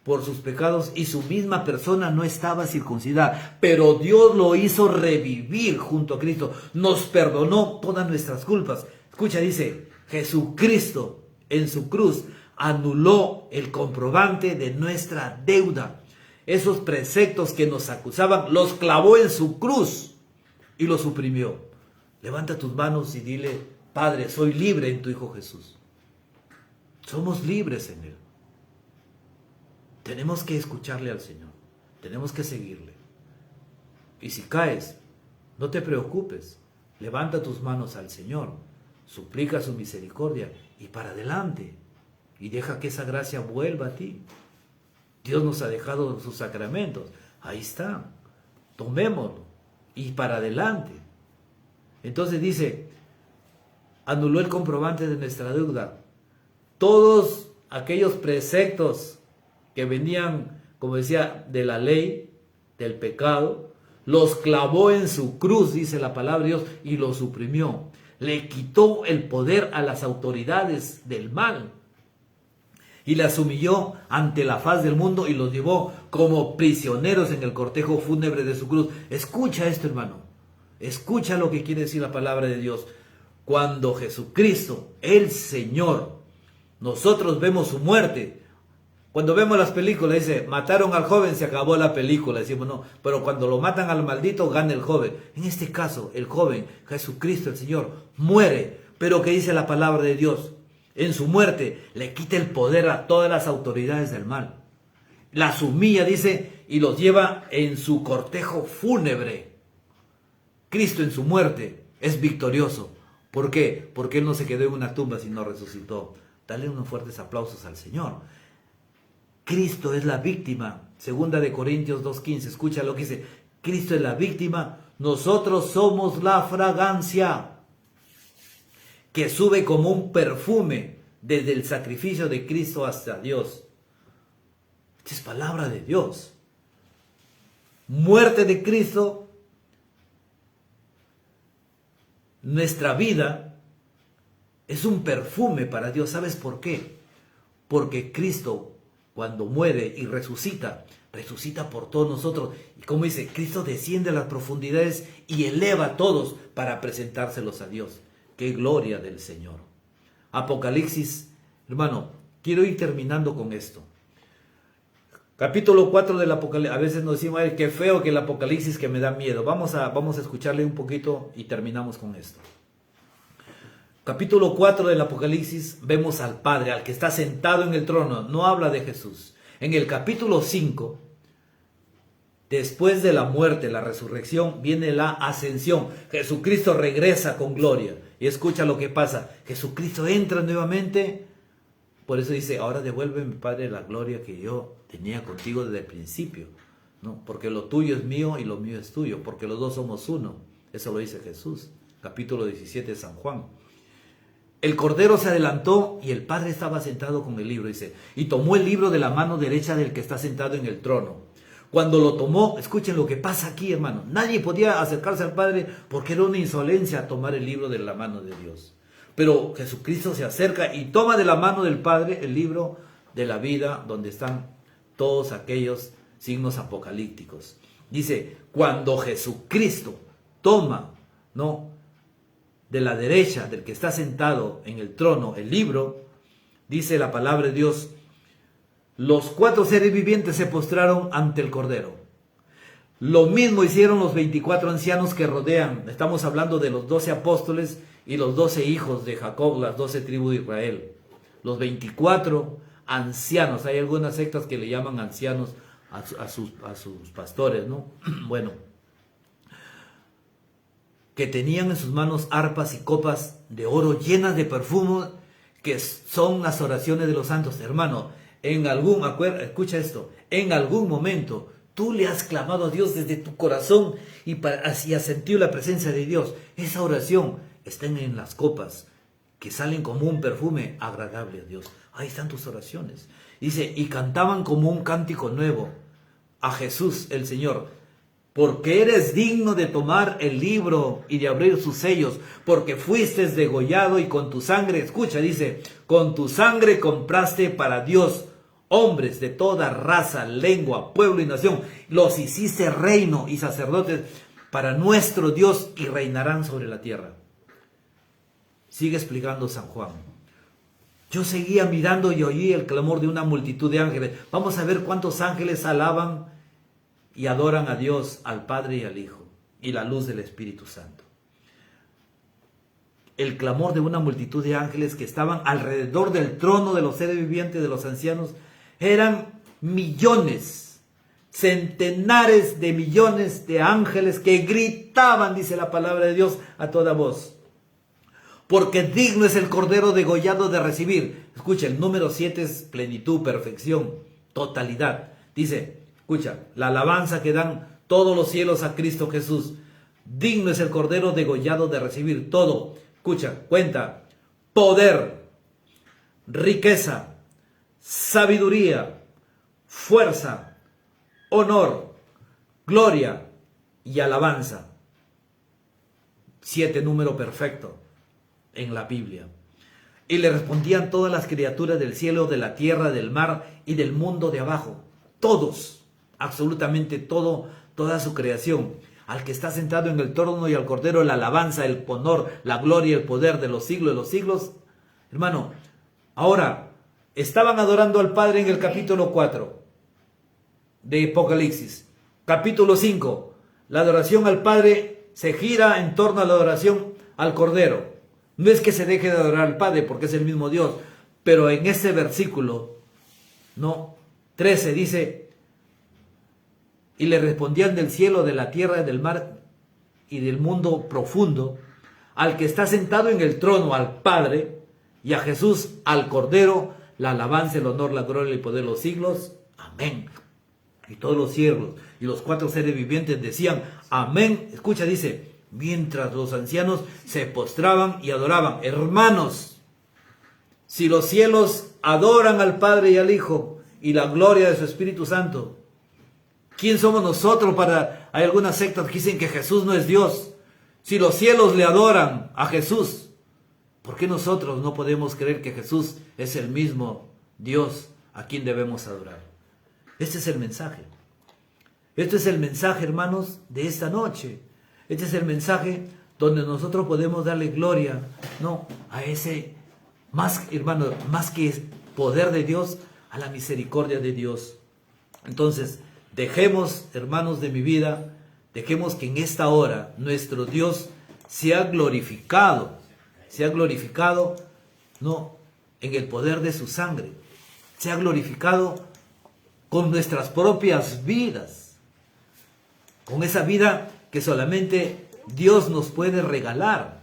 Por sus pecados, y su misma persona no estaba circuncidada, pero Dios lo hizo revivir junto a Cristo. Nos perdonó todas nuestras culpas. Escucha, dice: Jesucristo en su cruz anuló el comprobante de nuestra deuda. Esos preceptos que nos acusaban, los clavó en su cruz y los suprimió. Levanta tus manos y dile: Padre, soy libre en tu Hijo Jesús. Somos libres en Él. Tenemos que escucharle al Señor. Tenemos que seguirle. Y si caes, no te preocupes. Levanta tus manos al Señor. Suplica su misericordia y para adelante. Y deja que esa gracia vuelva a ti. Dios nos ha dejado sus sacramentos. Ahí está. Tomémoslo. Y para adelante. Entonces dice: anuló el comprobante de nuestra deuda. Todos aquellos preceptos que venían, como decía, de la ley, del pecado, los clavó en su cruz, dice la palabra de Dios, y los suprimió. Le quitó el poder a las autoridades del mal y las humilló ante la faz del mundo y los llevó como prisioneros en el cortejo fúnebre de su cruz. Escucha esto, hermano. Escucha lo que quiere decir la palabra de Dios. Cuando Jesucristo, el Señor, nosotros vemos su muerte. Cuando vemos las películas, dice: mataron al joven, se acabó la película. Decimos: no, pero cuando lo matan al maldito, gana el joven. En este caso, el joven, Jesucristo, el Señor, muere. Pero ¿qué dice la palabra de Dios? En su muerte le quita el poder a todas las autoridades del mal. Las humilla, dice, y los lleva en su cortejo fúnebre. Cristo en su muerte es victorioso. ¿Por qué? Porque Él no se quedó en una tumba, sino resucitó. Dale unos fuertes aplausos al Señor. Cristo es la víctima. Segunda de Corintios 2:15. Escucha lo que dice. Cristo es la víctima. Nosotros somos la fragancia que sube como un perfume desde el sacrificio de Cristo hasta Dios. Esta es palabra de Dios. Muerte de Cristo. Nuestra vida es un perfume para Dios. ¿Sabes por qué? Porque Cristo, cuando muere y resucita, resucita por todos nosotros. Y como dice, Cristo desciende a las profundidades y eleva a todos para presentárselos a Dios. ¡Qué gloria del Señor! Apocalipsis, hermano, quiero ir terminando con esto. Capítulo 4 del Apocalipsis. A veces nos decimos, qué feo que el Apocalipsis, que me da miedo. Vamos a escucharle un poquito y terminamos con esto. Capítulo 4 del Apocalipsis, vemos al Padre, al que está sentado en el trono. No habla de Jesús. En el capítulo 5, después de la muerte, la resurrección, viene la ascensión. Jesucristo regresa con gloria. Y escucha lo que pasa. Jesucristo entra nuevamente. Por eso dice, ahora devuélveme, Padre, la gloria que yo tenía contigo desde el principio. ¿No? Porque lo tuyo es mío y lo mío es tuyo. Porque los dos somos uno. Eso lo dice Jesús. Capítulo 17 de San Juan. El Cordero se adelantó y el Padre estaba sentado con el libro. Dice, y tomó el libro de la mano derecha del que está sentado en el trono. Cuando lo tomó, escuchen lo que pasa aquí, hermano. Nadie podía acercarse al Padre porque era una insolencia tomar el libro de la mano de Dios. Pero Jesucristo se acerca y toma de la mano del Padre el libro de la vida, donde están todos aquellos signos apocalípticos. Dice, cuando Jesucristo toma, ¿no?, de la derecha del que está sentado en el trono el libro, dice la palabra de Dios, los 4 seres vivientes se postraron ante el Cordero. Lo mismo hicieron los 24 ancianos que rodean. Estamos hablando de los 12 apóstoles y los 12 hijos de Jacob, las 12 tribus de Israel. Los 24 ancianos. Hay algunas sectas que le llaman ancianos a sus pastores, ¿no? Bueno, que tenían en sus manos arpas y copas de oro llenas de perfume, que son las oraciones de los santos. Hermano, escucha esto, en algún momento tú le has clamado a Dios desde tu corazón y has sentido la presencia de Dios. Esa oración está en las copas que salen como un perfume agradable a Dios. Ahí están tus oraciones. Dice, y cantaban como un cántico nuevo a Jesús el Señor, porque eres digno de tomar el libro y de abrir sus sellos, porque fuiste degollado y con tu sangre, escucha, dice, con tu sangre compraste para Dios hombres de toda raza, lengua, pueblo y nación. Los hiciste reino y sacerdotes para nuestro Dios y reinarán sobre la tierra. Sigue explicando San Juan. Yo seguía mirando y oí el clamor de una multitud de ángeles. Vamos a ver cuántos ángeles alaban y adoran a Dios, al Padre y al Hijo, y la luz del Espíritu Santo. El clamor de una multitud de ángeles que estaban alrededor del trono de los seres vivientes, de los ancianos, eran millones, centenares de millones de ángeles que gritaban, dice la palabra de Dios, a toda voz. Porque digno es el Cordero degollado de recibir. Escucha, el número 7 es plenitud, perfección, totalidad. Dice, escucha, la alabanza que dan todos los cielos a Cristo Jesús. Digno es el Cordero degollado de recibir todo. Escucha, cuenta, poder, riqueza, sabiduría, fuerza, honor, gloria y alabanza. 7, número perfecto en la Biblia. Y le respondían todas las criaturas del cielo, de la tierra, del mar y del mundo de abajo. Todos, absolutamente todo, toda su creación. Al que está sentado en el trono y al Cordero, la alabanza, el honor, la gloria y el poder de los siglos. Hermano, ahora, estaban adorando al Padre en el capítulo 4 de Apocalipsis. Capítulo 5, la adoración al Padre se gira en torno a la adoración al Cordero. No es que se deje de adorar al Padre porque es el mismo Dios, pero en ese versículo, no, 13 dice, y le respondían del cielo, de la tierra y del mar y del mundo profundo, al que está sentado en el trono, al Padre, y a Jesús, al Cordero, la alabanza, el honor, la gloria y el poder de los siglos. Amén. Y todos los siervos y los 4 seres vivientes decían, amén. Escucha, dice, mientras los ancianos se postraban y adoraban. Hermanos, si los cielos adoran al Padre y al Hijo y la gloria de su Espíritu Santo, ¿quién somos nosotros para... Hay algunas sectas que dicen que Jesús no es Dios. Si los cielos le adoran a Jesús, ¿por qué nosotros no podemos creer que Jesús es el mismo Dios a quien debemos adorar? Este es el mensaje. Este es el mensaje, hermanos, de esta noche. Este es el mensaje donde nosotros podemos darle gloria, no, a ese, más, hermano, más que poder de Dios, a la misericordia de Dios. Entonces, dejemos, hermanos de mi vida, dejemos que en esta hora nuestro Dios sea glorificado, no, en el poder de su sangre, sea glorificado con nuestras propias vidas, con esa vida que solamente Dios nos puede regalar.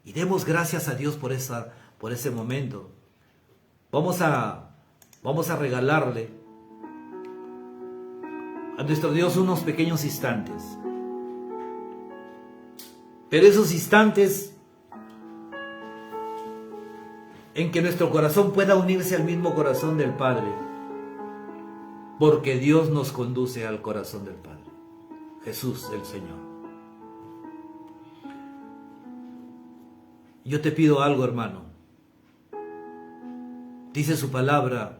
Y demos gracias a Dios por ese momento. Vamos a regalarle a nuestro Dios unos pequeños instantes. Pero esos instantes en que nuestro corazón pueda unirse al mismo corazón del Padre, porque Dios nos conduce al corazón del Padre, Jesús el Señor. Yo te pido algo, hermano. Dice su palabra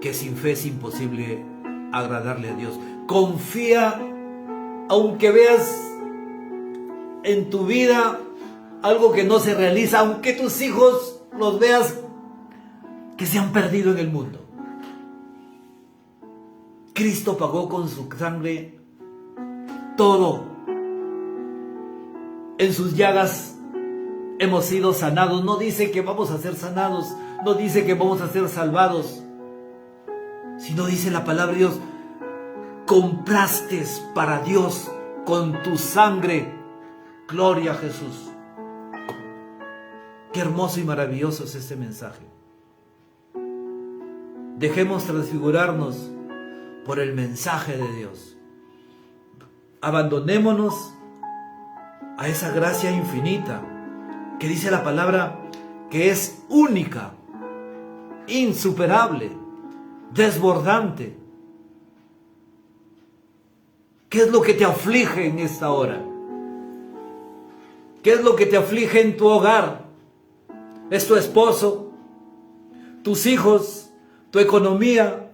que sin fe es imposible agradarle a Dios. Confía, aunque veas en tu vida algo que no se realiza, aunque tus hijos los veas que se han perdido en el mundo. Cristo pagó con su sangre todo. En sus llagas hemos sido sanados. No dice que vamos a ser sanados, no dice que vamos a ser salvados, sino dice la palabra de Dios, compraste para Dios con tu sangre. Gloria a Jesús. Qué hermoso y maravilloso es este mensaje. Dejemos transfigurarnos por el mensaje de Dios. Abandonémonos a esa gracia infinita que dice la palabra que es única, insuperable, desbordante. ¿Qué es lo que te aflige en esta hora? ¿Qué es lo que te aflige en tu hogar? ¿Es tu esposo? ¿Tus hijos? ¿Tu economía?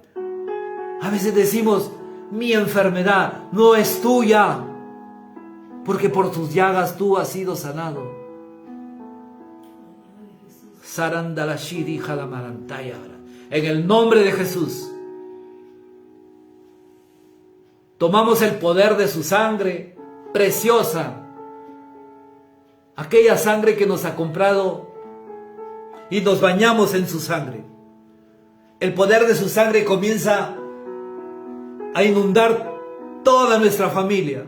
A veces decimos, mi enfermedad no es tuya, porque por tus llagas tú has sido sanado. En el nombre de Jesús, tomamos el poder de su sangre preciosa, aquella sangre que nos ha comprado, y nos bañamos en su sangre. El poder de su sangre comienza a inundar toda nuestra familia,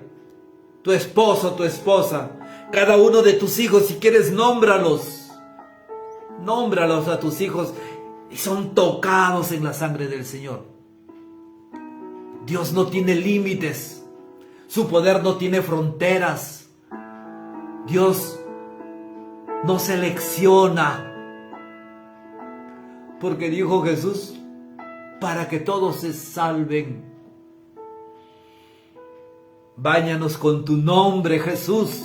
tu esposo, tu esposa, cada uno de tus hijos. Si quieres, nómbralos a tus hijos, y son tocados en la sangre del Señor. Dios no tiene límites, su poder no tiene fronteras. Dios no selecciona, porque dijo Jesús, para que todos se salven. Báñanos con tu nombre, Jesús.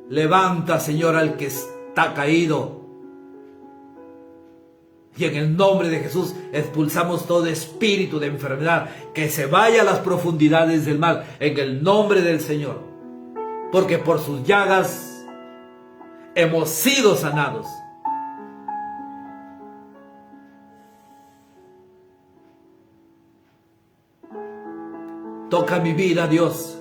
Levanta, Señor, al que está caído. Y en el nombre de Jesús expulsamos todo espíritu de enfermedad, que se vaya a las profundidades del mal, en el nombre del Señor. Porque por sus llagas hemos sido sanados. Toca mi vida, Dios.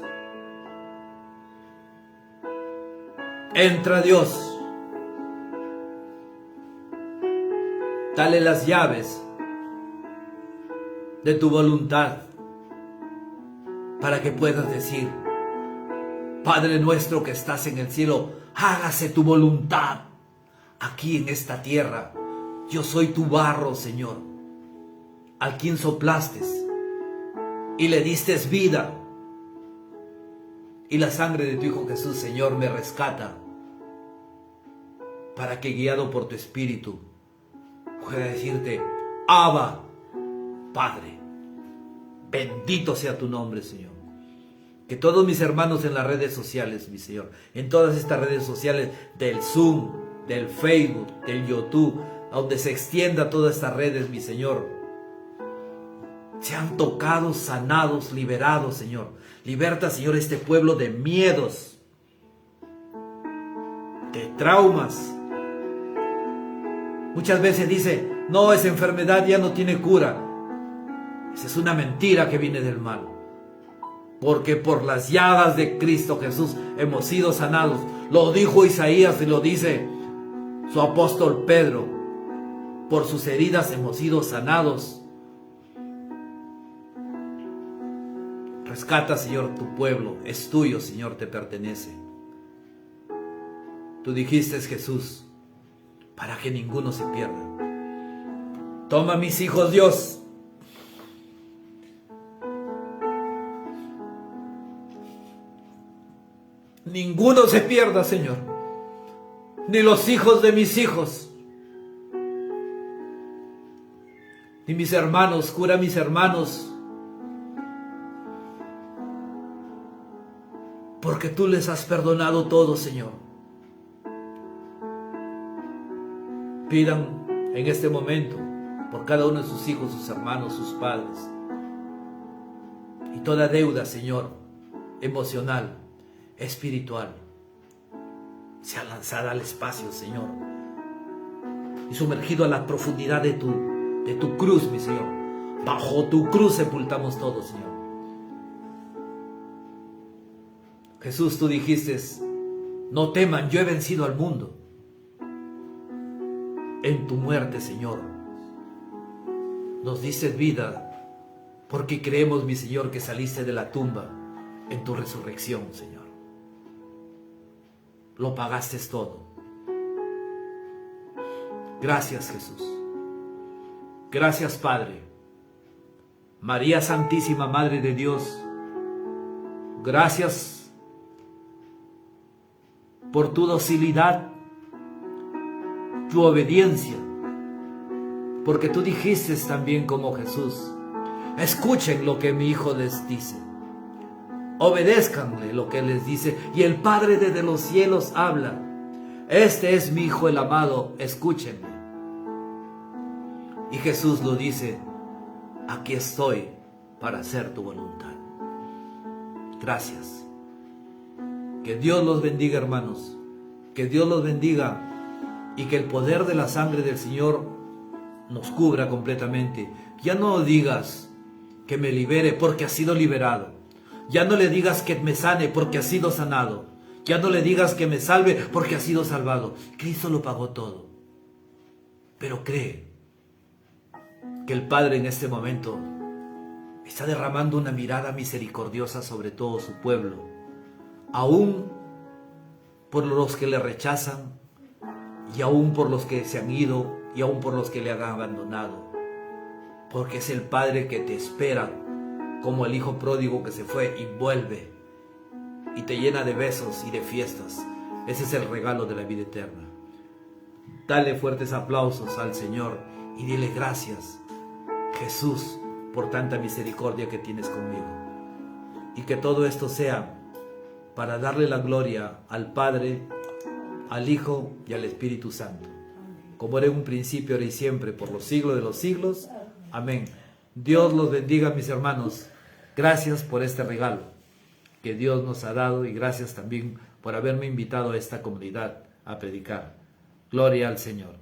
Entra, Dios. Dale las llaves de tu voluntad. para que puedas decir: Padre nuestro que estás en el cielo, hágase tu voluntad aquí en esta tierra. Yo soy tu barro, Señor, al quien soplaste y le diste vida. Y la sangre de tu Hijo Jesús, Señor, me rescata, para que, guiado por tu Espíritu, pueda decirte: Abba, Padre. Bendito sea tu nombre, Señor. Que todos mis hermanos en las redes sociales, mi Señor, en todas estas redes sociales del Zoom, del Facebook, del YouTube, donde se extienda todas estas redes, mi Señor, sean tocados, sanados, liberados, Señor. Liberta, Señor, este pueblo de miedos, de traumas. Muchas veces dice: no, esa enfermedad ya no tiene cura. Esa es una mentira que viene del mal. Porque por las llagas de Cristo Jesús hemos sido sanados. Lo dijo Isaías y lo dice su apóstol Pedro. Por sus heridas hemos sido sanados. Rescata, Señor, tu pueblo. Es tuyo, Señor, te pertenece. Tú dijiste, Jesús, para que ninguno se pierda. Toma mis hijos, Dios. Ninguno se pierda, Señor. Ni los hijos de mis hijos. Ni mis hermanos. Cura a mis hermanos. Porque tú les has perdonado todo, Señor. Pidan en este momento por cada uno de sus hijos, sus hermanos, sus padres. Y toda deuda, Señor, emocional, espiritual, sea lanzada al espacio, Señor, y sumergido a la profundidad de tu cruz, mi Señor. Bajo tu cruz sepultamos todo, Señor. Jesús, tú dijiste: no teman, yo he vencido al mundo. En tu muerte, Señor, nos diste vida, porque creemos, mi Señor, que saliste de la tumba en tu resurrección, Señor. Lo pagaste todo. Gracias, Jesús. Gracias, Padre. María Santísima, Madre de Dios, gracias por tu docilidad, tu obediencia, porque tú dijiste también como Jesús: escuchen lo que mi Hijo les dice, obedézcanle lo que Él les dice. Y el Padre desde los cielos habla: este es mi Hijo el amado, escúchenme. Y Jesús lo dice: aquí estoy para hacer tu voluntad. Gracias. Que Dios los bendiga, hermanos. Que Dios los bendiga. Y que el poder de la sangre del Señor nos cubra completamente. Ya no digas que me libere, porque ha sido liberado. Ya no le digas que me sane, porque ha sido sanado. Ya no le digas que me salve, porque ha sido salvado. Cristo lo pagó todo. Pero cree que el Padre en este momento está derramando una mirada misericordiosa sobre todo su pueblo, aún por los que le rechazan, y aún por los que se han ido, y aún por los que le han abandonado, porque es el Padre que te espera, como el hijo pródigo que se fue y vuelve, y te llena de besos y de fiestas. Ese es el regalo de la vida eterna. Dale fuertes aplausos al Señor y dile: gracias, Jesús, por tanta misericordia que tienes conmigo. Y que todo esto sea para darle la gloria al Padre, al Hijo y al Espíritu Santo, como era en un principio, ahora y siempre, por los siglos de los siglos. Amén. Dios los bendiga, mis hermanos. Gracias por este regalo que Dios nos ha dado, y gracias también por haberme invitado a esta comunidad a predicar. Gloria al Señor.